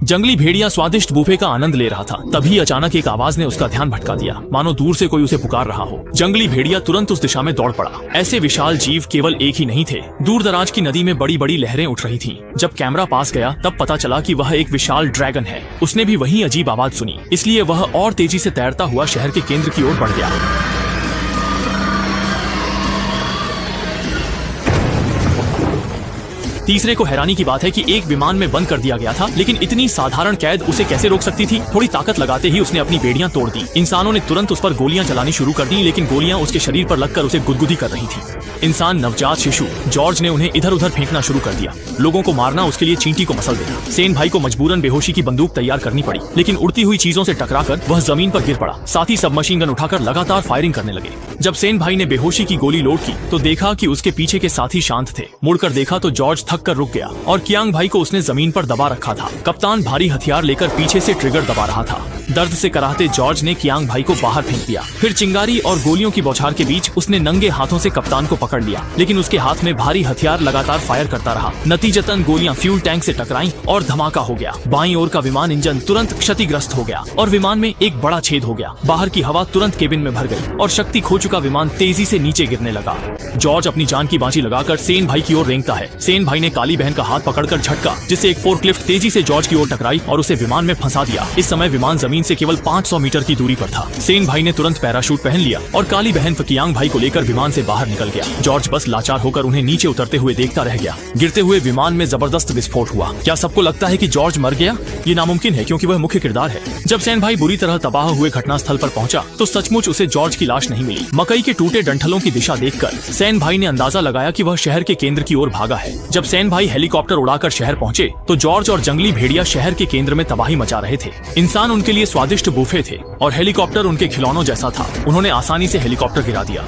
जंगली भेड़िया स्वादिष्ट बूफे का आनंद ले रहा था। तभी अचानक एक आवाज ने उसका ध्यान भटका दिया, मानो दूर से कोई उसे पुकार रहा हो। जंगली भेड़िया तुरंत उस दिशा में दौड़ पड़ा। ऐसे विशाल जीव केवल एक ही नहीं थे, दूर दराज की नदी में बड़ी बड़ी लहरें उठ रही थीं। जब कैमरा पास गया तब पता चला कि वह एक विशाल ड्रैगन है। उसने भी वही अजीब आवाज सुनी, इसलिए वह और तेजी से तैरता हुआ शहर के केंद्र की ओर बढ़ गया। तीसरे को हैरानी की बात है कि एक विमान में बंद कर दिया गया था, लेकिन इतनी साधारण कैद उसे कैसे रोक सकती थी। थोड़ी ताकत लगाते ही उसने अपनी बेड़ियां तोड़ दी। इंसानों ने तुरंत उस पर गोलियां चलानी शुरू कर दी, लेकिन गोलियां उसके शरीर पर लगकर उसे गुदगुदी कर रही थी। इंसान नवजात शिशु जॉर्ज ने उन्हें इधर उधर फेंकना शुरू कर दिया। लोगों को मारना उसके लिए चींटी को मसल देना। सेन भाई को मजबूरन बेहोशी की बंदूक तैयार करनी पड़ी, लेकिन उड़ती हुई चीजों से टकराकर वह जमीन पर गिर पड़ा। साथ ही सबमशीन गन उठाकर लगातार फायरिंग करने लगे। जब सेन भाई ने बेहोशी की गोली लोड की तो देखा कि उसके पीछे के साथी शांत थे। मुड़कर देखा तो जॉर्ज थक कर रुक गया और कियांग भाई को उसने जमीन पर दबा रखा था। कप्तान भारी हथियार लेकर पीछे से ट्रिगर दबा रहा था। दर्द से कराहते जॉर्ज ने कियांग भाई को बाहर फेंक दिया। फिर चिंगारी और गोलियों की बौछार के बीच उसने नंगे हाथों से कप्तान को पकड़ लिया, लेकिन उसके हाथ में भारी हथियार लगातार फायर करता रहा। नतीजतन गोलियां फ्यूल टैंक से टकराईं और धमाका हो गया। बाईं ओर का विमान इंजन तुरंत क्षतिग्रस्त हो गया और विमान में एक बड़ा छेद हो गया। बाहर की हवा तुरंत केबिन में भर गई और शक्ति खो चुका विमान तेजी से नीचे गिरने लगा। जॉर्ज अपनी जान की बाजी लगाकर सेन भाई की ओर रेंगता है। सेन भाई ने काली बहन का हाथ पकड़कर झटका, जिससे एक फोर्कलिफ्ट तेजी से जॉर्ज की ओर टकराई और उसे विमान में फंसा दिया। इस समय विमान जमीन से केवल 500 मीटर की दूरी पर था। सेन भाई ने तुरंत पैराशूट पहन लिया और काली बहन कियांग भाई को लेकर विमान से बाहर निकल गया। जॉर्ज बस लाचार होकर उन्हें नीचे उतरते हुए देखता रह गया। गिरते हुए विमान में जबरदस्त विस्फोट हुआ। क्या सबको लगता है कि जॉर्ज मर गया? ये नामुमकिन है, क्योंकि वह मुख्य किरदार है। जब सेन भाई बुरी तरह तबाह हुए घटनास्थल पर पहुंचा तो सचमुच उसे जॉर्ज की लाश नहीं मिली। मकई के टूटे डंठलों की दिशा देखकर सेन भाई ने अंदाजा लगाया कि वह शहर के केंद्र की ओर भागा है। जब सेन भाई हेलीकॉप्टर उड़ाकर शहर पहुंचे तो जॉर्ज और जंगली भेड़िया शहर के केंद्र में तबाही मचा रहे थे। इंसान उनके लिए स्वादिष्ट बूफे थे और हेलीकॉप्टर उनके खिलौनों जैसा था। उन्होंने आसानी से हेलीकॉप्टर गिरा दिया।